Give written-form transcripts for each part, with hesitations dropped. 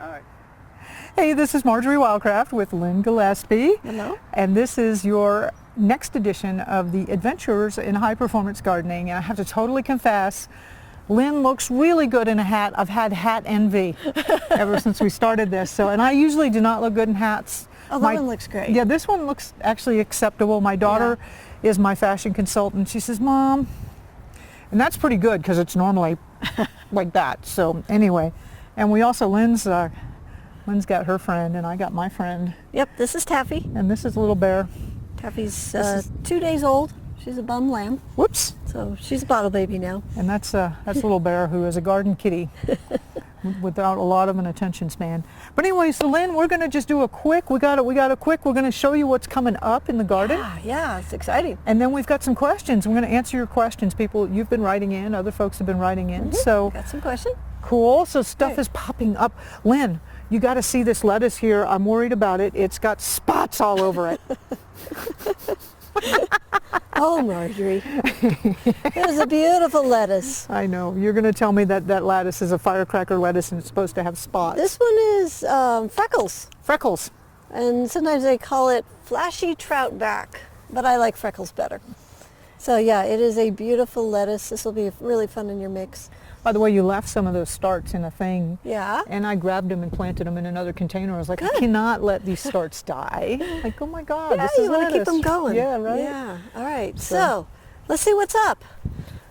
All right. Hey, this is Marjorie Wildcraft with Lynn Gillespie. Hello. And this is your next edition of the Adventures in High Performance Gardening. And I have to totally confess, Lynn looks really good in a hat. I've had hat envy ever since we started this. So, and I usually do not look good in hats. Oh, that one looks great. Yeah, this one looks actually acceptable. My daughter is my fashion consultant. She says, Mom, and that's pretty good because it's normally like that. So anyway, and we also, Lynn's got her friend and I got my friend. Yep, this is Taffy. And this is Little Bear. Taffy's 2 days old. She's a bum lamb. Whoops. So she's a bottle baby now. And that's Little Bear, who is a garden kitty without a lot of an attention span. But anyway, so Lynn, we're going to just do a quick, we're going to show you what's coming up in the garden. Yeah, it's exciting. And then we've got some questions. We're going to answer your questions. People, you've been writing in, other folks have been writing in. So Got some questions? cool. So stuff is popping up. Lynn, you got to see this lettuce here. I'm worried about it. It's got spots all over it. Oh, Marjorie. It was a beautiful lettuce. I know. You're going to tell me that that lettuce is a firecracker lettuce and it's supposed to have spots. This one is freckles. Freckles. And sometimes they call it flashy trout back, but I like freckles better. So yeah, it is a beautiful lettuce. This will be really fun in your mix. By the way, you left some of those starts in a thing. Yeah. And I grabbed them and planted them in another container. I was like, Good. I cannot let these starts die. Like, oh my God, Yeah, this is you want to keep lettuce. them going. Yeah, right. Yeah. All right. So let's see what's up.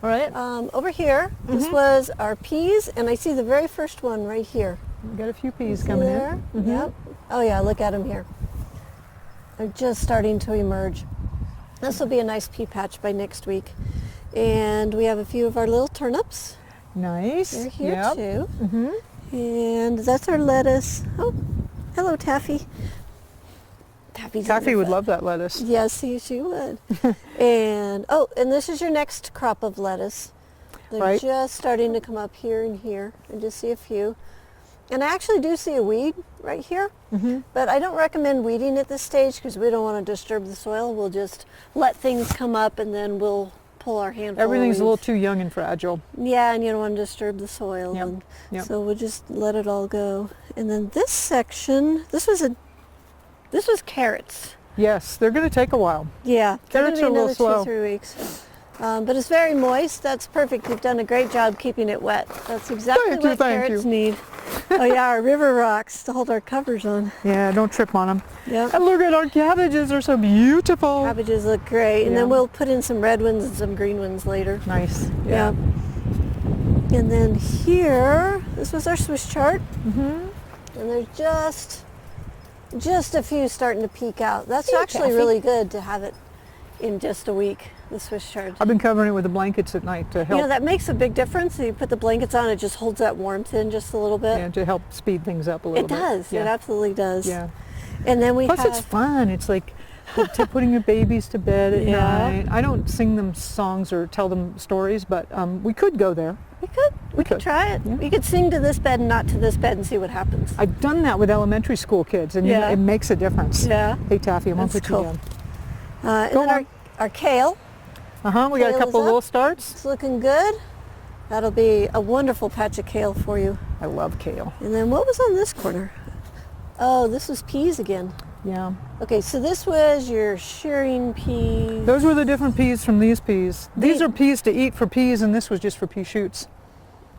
All right. Over here, this was our peas, and I see the very first one right here. We got a few peas See coming there? in. Yep. Oh yeah, look at them here. They're just starting to emerge. This will be a nice pea patch by next week. And we have a few of our little turnips. Nice. They're here Yep. too. Mm-hmm. And that's our lettuce. Oh, hello, Taffy. Taffy would love that lettuce. Yes, she would. and this is your next crop of lettuce. They're Right. just starting to come up here and here. I just see a few. And I actually do see a weed right here, but I don't recommend weeding at this stage because we don't want to disturb the soil. We'll just let things come up and then we'll pull our handful. Everything's of a little weeds. too young and fragile. Yeah, and you don't want to disturb the soil. Yep, And yep. So we'll just let it all go. And then this section, this was carrots. Yes, they're going to take a while. Yeah, Carrots they're are a gonna be little another slow. 2-3 weeks. But it's very moist. That's perfect. You've done a great job keeping it wet. That's exactly what thank carrots you. need. Oh yeah, our river rocks to hold our covers on. Yeah, don't trip on them. Yep. And look at our cabbages. They're so beautiful. Cabbages look great. And Yeah. then we'll put in some red ones and some green ones later. Nice. Yeah. And then here, this was our Swiss chard. And there's just a few starting to peek out. That's Hey, actually Taffy. really good to have it in just a week, the Swiss chard. I've been covering it with the blankets at night to help. You know, that makes a big difference. You put the blankets on, it just holds that warmth in just a little bit. Yeah, to help speed things up a little It bit. does. Yeah. It absolutely does. Yeah. And then we Plus, have... it's fun. It's like putting your babies to bed at Yeah. night. I don't sing them songs or tell them stories, but we could go there. We could try it. Yeah. We could sing to this bed and not to this bed and see what happens. I've done that with elementary school kids, and you know, Yeah. it makes a difference. Yeah. Hey, Taffy, I'm going to That's put you cool. down. And Go then on. our kale, We got a Kale is couple up. little starts. it's looking good. That'll be a wonderful patch of kale for you. I love kale. And then what was on this corner? Oh, this was peas again. Yeah. Okay, so this was your shearing peas. Those were the different peas from these peas. These are peas to eat for peas, and this was just for pea shoots.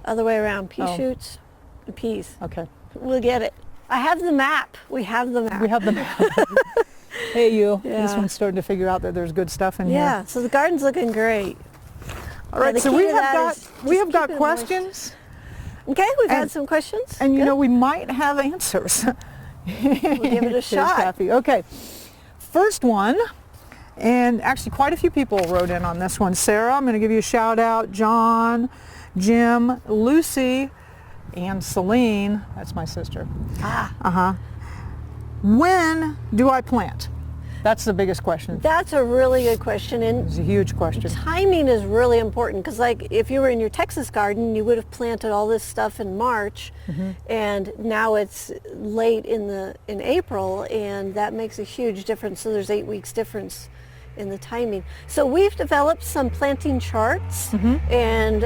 Other way around, pea Oh. shoots and peas. Okay. We'll get it. I have the map. We have the map. We have them. Hey, you. This Yeah. one's starting to figure out that there's good stuff in here. Yeah, so the garden's looking great. All right, the so key we to have that got is we just have got keep it moist. questions, Okay, we've had And- some questions. and you Good. know we might have answers. We'll give it a There's shot. Taffy. Okay, first one, and actually quite a few people wrote in on this one. Sarah, I'm going to give you a shout out. John, Jim, Lucy, and Celine. That's my sister. When do I plant? That's the biggest question. That's a really good question, and It's a huge question. timing is really important because, like, if you were in your Texas garden, you would have planted all this stuff in March, and now it's late in April, and that makes a huge difference. So there's 8 weeks difference in the timing. So we've developed some planting charts, and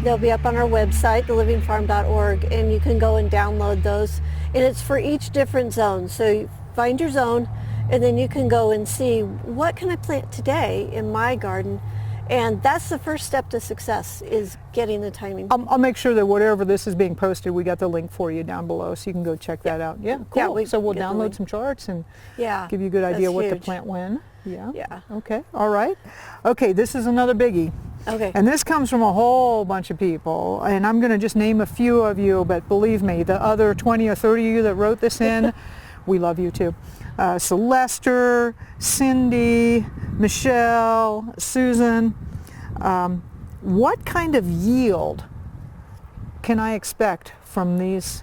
they'll be up on our website, thelivingfarm.org, and you can go and download those. And it's for each different zone. So you find your zone, and then you can go and see, what can I plant today in my garden? And that's the first step to success, is getting the timing. I'll make sure that whatever this is being posted, we got the link for you down below, so you can go check that out. Yeah, cool. Yeah, so we'll get the download link. some charts and Yeah, give you a good idea that's what to huge. plant when. Yeah. Yeah. Okay. All right. Okay, this is another biggie. Okay. And this comes from a whole bunch of people, and I'm going to just name a few of you, but believe me, the other 20 or 30 of you that wrote this in, we love you too. Celester, Cindy, Michelle, Susan. What kind of yield can I expect from these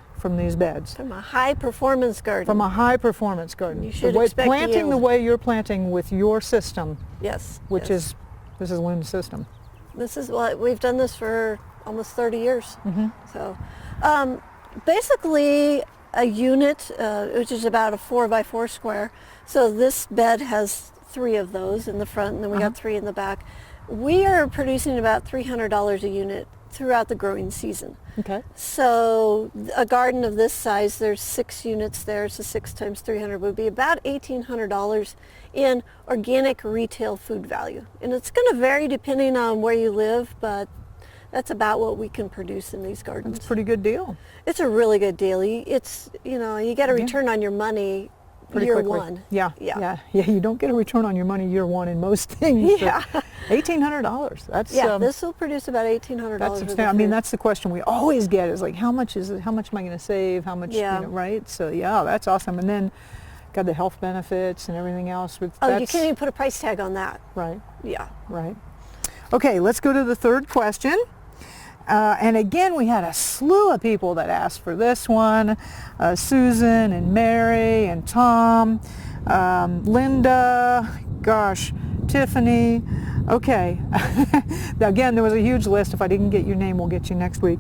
beds? From a high performance garden. From a high performance garden. You should The way- expect planting the yield. way you're planting with your system, Yes. which yes. this is Lynn's system. This is what we've done this for almost 30 years. Mm-hmm. So basically a unit, which is about a 4x4 square. So this bed has 3 of those in the front, and then we got 3 in the back. We are producing about $300 a unit throughout the growing season. Okay. So a garden of this size, there's 6 units there, so 6 times 300 would be about $1,800 in organic retail food value. And it's going to vary depending on where you live, but that's about what we can produce in these gardens. That's a pretty good deal. It's a really good deal. It's, you get a return on your money Pretty year quickly. one. Yeah. Yeah. You don't get a return on your money year one in most things. Yeah. $1,800. That's Yeah, this will produce about $1,800. that's worth of substantial. I mean, food. that's the question we always get, is like, how much am I going to save? How much, Yeah. right? So yeah, that's awesome. And then got the health benefits and everything else. With Oh, you can't even put a price tag on that. Right. Yeah. Right. Okay, let's go to the third question. And again, we had a slew of people that asked for this one. Susan and Mary and Tom, Linda, Tiffany. Okay. Now, again, there was a huge list. If I didn't get your name, we'll get you next week.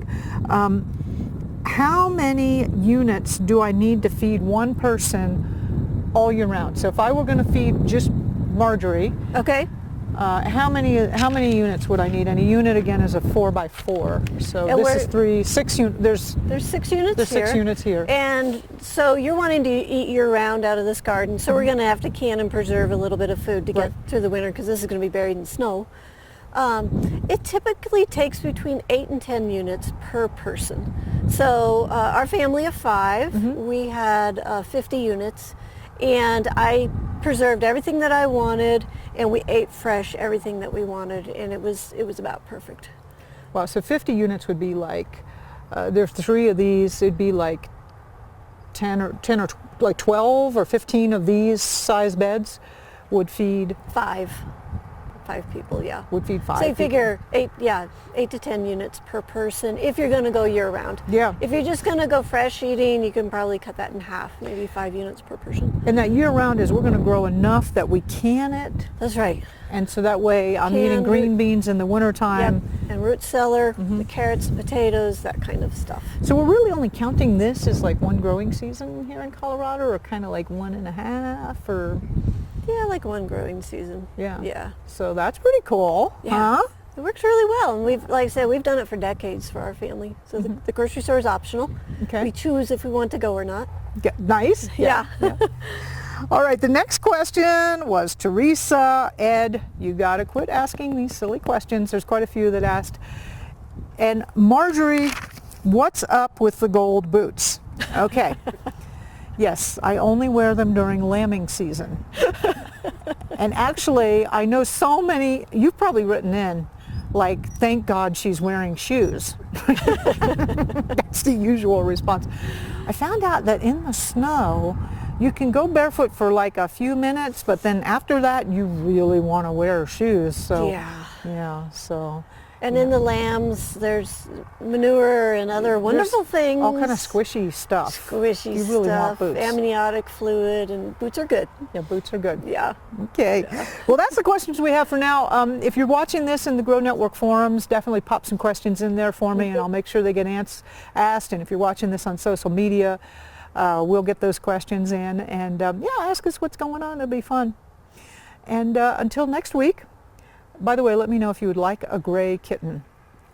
How many units do I need to feed one person all year round? So if I were going to feed just Marjorie, Okay. how many units would I need? And a unit again is a 4x4. So And this is 6 units. There's 6 units There's here. 6 units here. And so you're wanting to eat year-round out of this garden, so we're going to have to can and preserve a little bit of food to get through the winter, because this is going to be buried in snow. It typically takes between 8 and 10 units per person. So our family of 5, we had 50 units, and I preserved everything that I wanted, and we ate fresh everything that we wanted, and it was about perfect. Wow, so 50 units would be like, there's 3 of these, it'd be like 10 or like 12 or 15 of these size beds would feed 5 people, yeah. Would feed 5 So you people. figure 8 to 10 units per person if you're going to go year round. Yeah. If you're just going to go fresh eating, you can probably cut that in half, maybe 5 units per person. And that year round is we're going to grow enough that we can it, That's right. and so that way I'm eating Canned green root- beans in the wintertime. Yep. And root cellar, the carrots, potatoes, that kind of stuff. So we're really only counting this as like one growing season here in Colorado, or kind of like 1.5, or Yeah, like one growing season. yeah. Yeah. So that's pretty cool, Yeah. huh? It works really well, and like I said, we've done it for decades for our family. So the grocery store is optional. Okay. We choose if we want to go or not. Nice. Yeah. All right, the next question was Teresa. Ed, you got to quit asking these silly questions. There's quite a few that asked. And Marjorie, what's up with the gold boots? Okay. Yes, I only wear them during lambing season. And actually, I know so many, you've probably written in, like, thank God she's wearing shoes. That's the usual response. I found out that in the snow, you can go barefoot for like a few minutes, but then after that, you really want to wear shoes. So, Yeah. so. And in the lambs, there's manure and other wonderful things. All kind of squishy stuff. Squishy You really want stuff, boots. amniotic fluid, and boots are good. Yeah, boots are good. Yeah. Okay. Well, that's the questions we have for now. If you're watching this in the Grow Network forums, definitely pop some questions in there for me, and I'll make sure they get asked. And if you're watching this on social media, we'll get those questions in. And yeah, ask us what's going on. It'll be fun. And until next week, by the way, let me know if you would like a gray kitten.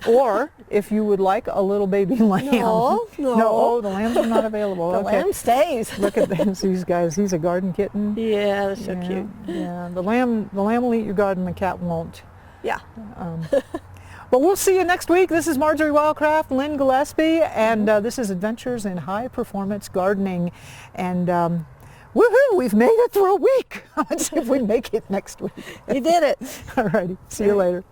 Or if you would like a little baby lamb. No. No, the lambs are not available. The lamb stays. Look at these guys. He's a garden kitten. Yeah, that's so cute. Yeah, the lamb will eat your garden, the cat won't. Yeah. But we'll see you next week. This is Marjorie Wildcraft, Lynn Gillespie, and this is Adventures in High Performance Gardening. And woohoo, we've made it through a week. Let's see if we make it next week. You did it. All righty. See you later.